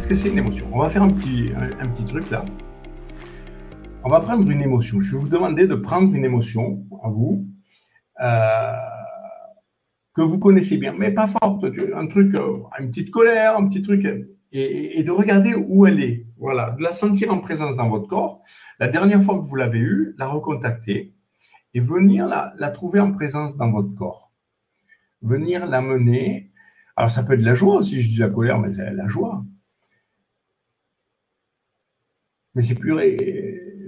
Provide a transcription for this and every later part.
qu'est-ce que c'est une émotion? On va faire un petit truc là. On va prendre une émotion. Je vais vous demander de prendre une émotion à vous que vous connaissez bien, mais pas forte. Un truc, une petite colère, un petit truc, et de regarder où elle est. Voilà, de la sentir en présence dans votre corps. La dernière fois que vous l'avez eue, la recontacter et venir la trouver en présence dans votre corps. Venir l'amener. Alors, ça peut être la joie aussi, je dis la colère, mais c'est la joie. Mais c'est plus.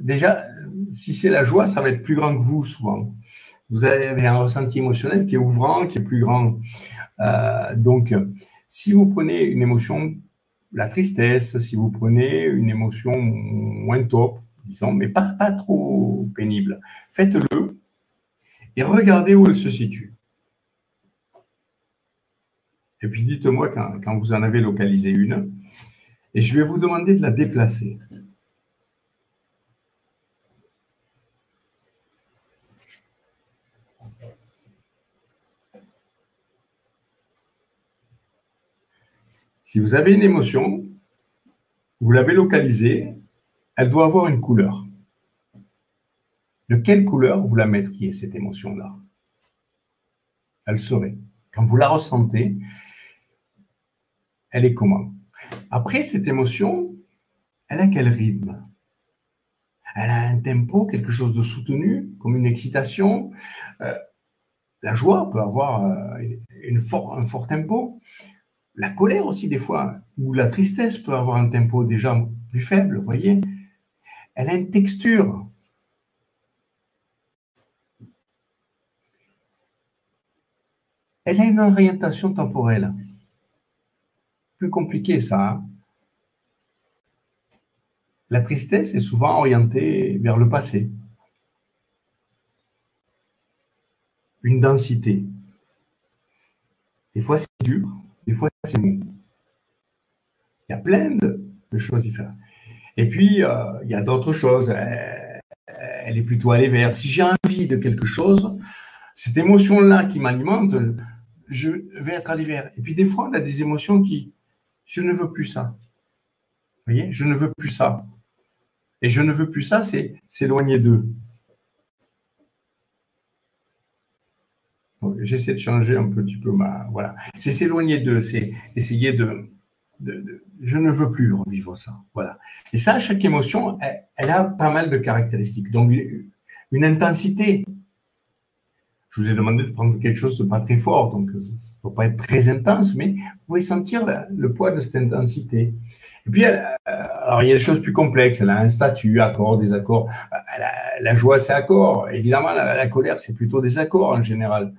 Déjà, si c'est la joie, ça va être plus grand que vous, souvent. Vous avez un ressenti émotionnel qui est ouvrant, qui est plus grand. Donc, si vous prenez une émotion, la tristesse, si vous prenez une émotion moins top, disons, mais pas trop pénible, faites-le et regardez où elle se situe. Et puis dites-moi quand vous en avez localisé une, et je vais vous demander de la déplacer. Si vous avez une émotion, vous l'avez localisée, elle doit avoir une couleur. De quelle couleur vous la mettriez, cette émotion-là? Elle serait. Quand vous la ressentez, elle est comment? Après, cette émotion, elle a quel rythme? Elle a un tempo, quelque chose de soutenu, comme une excitation. La joie peut avoir un fort tempo. La colère aussi, des fois, ou la tristesse peut avoir un tempo déjà plus faible, vous voyez. Elle a une texture. Elle a une orientation temporelle. Plus compliqué, ça. Hein? La tristesse est souvent orientée vers le passé. Une densité. Des fois, c'est dur, des fois, c'est mou. Il y a plein de choses différentes. Et puis, il y a d'autres choses. Elle est plutôt allée vers. Si j'ai envie de quelque chose, cette émotion-là qui m'alimente, je vais être allé vers. Et puis, des fois, on a des émotions qui, je ne veux plus ça. Vous voyez, je ne veux plus ça. Et je ne veux plus ça, c'est s'éloigner d'eux. J'essaie de changer un petit peu voilà. C'est s'éloigner d'eux, c'est essayer je ne veux plus revivre ça. Voilà. Et ça, chaque émotion, elle a pas mal de caractéristiques. Donc, une intensité. Je vous ai demandé de prendre quelque chose de pas très fort, donc ça ne doit pas être très intense, mais vous pouvez sentir le poids de cette intensité. Et puis, alors, il y a des choses plus complexes. Elle a un statut, accord, désaccord. La joie, c'est accord. Évidemment, la colère, c'est plutôt des accords en général.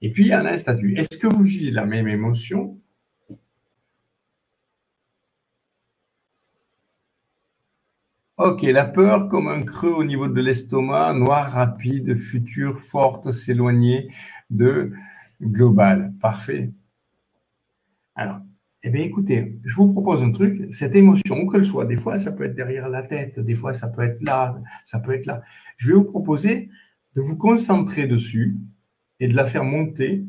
Et puis, il y en a un statut. Est-ce que vous vivez la même émotion? Ok, la peur comme un creux au niveau de l'estomac, noir, rapide, futur, forte, s'éloigner de global. Parfait. Alors, eh bien, écoutez, je vous propose un truc. Cette émotion, où qu'elle soit, des fois, ça peut être derrière la tête, des fois, ça peut être là, ça peut être là. Je vais vous proposer de vous concentrer dessus et de la faire monter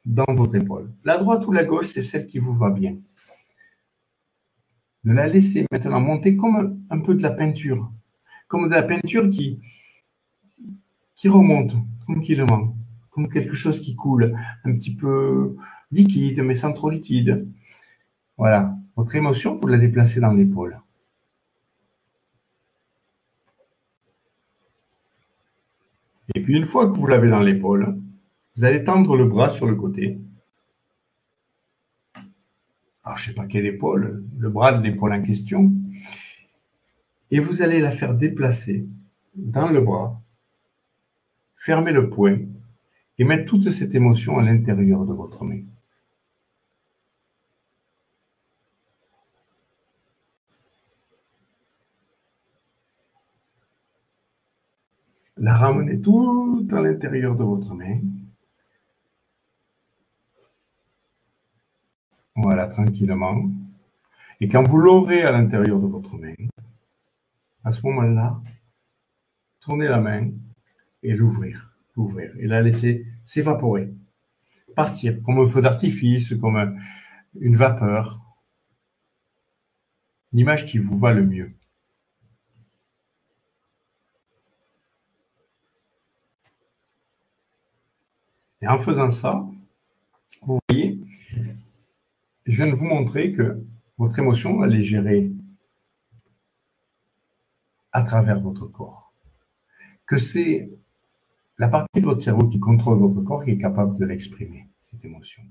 dans votre épaule. La droite ou la gauche, c'est celle qui vous va bien. De la laisser maintenant monter comme un peu de la peinture. Comme de la peinture qui remonte tranquillement, comme quelque chose qui coule, un petit peu liquide, mais sans trop liquide. Voilà, votre émotion, vous la déplacez dans l'épaule. Et puis, une fois que vous l'avez dans l'épaule, vous allez tendre le bras sur le côté. Alors, je ne sais pas quelle épaule, le bras de l'épaule en question. Et vous allez la faire déplacer dans le bras, fermer le poing et mettre toute cette émotion à l'intérieur de votre main. La ramener tout à l'intérieur de votre main. Voilà, tranquillement. Et quand vous l'aurez à l'intérieur de votre main, à ce moment-là, tournez la main et l'ouvrir, et la laisser s'évaporer, partir, comme un feu d'artifice, comme une vapeur. l'image qui vous va le mieux. Et en faisant ça, vous voyez, je viens de vous montrer que votre émotion, elle est gérée à travers votre corps. Que c'est la partie de votre cerveau qui contrôle votre corps qui est capable de l'exprimer, cette émotion.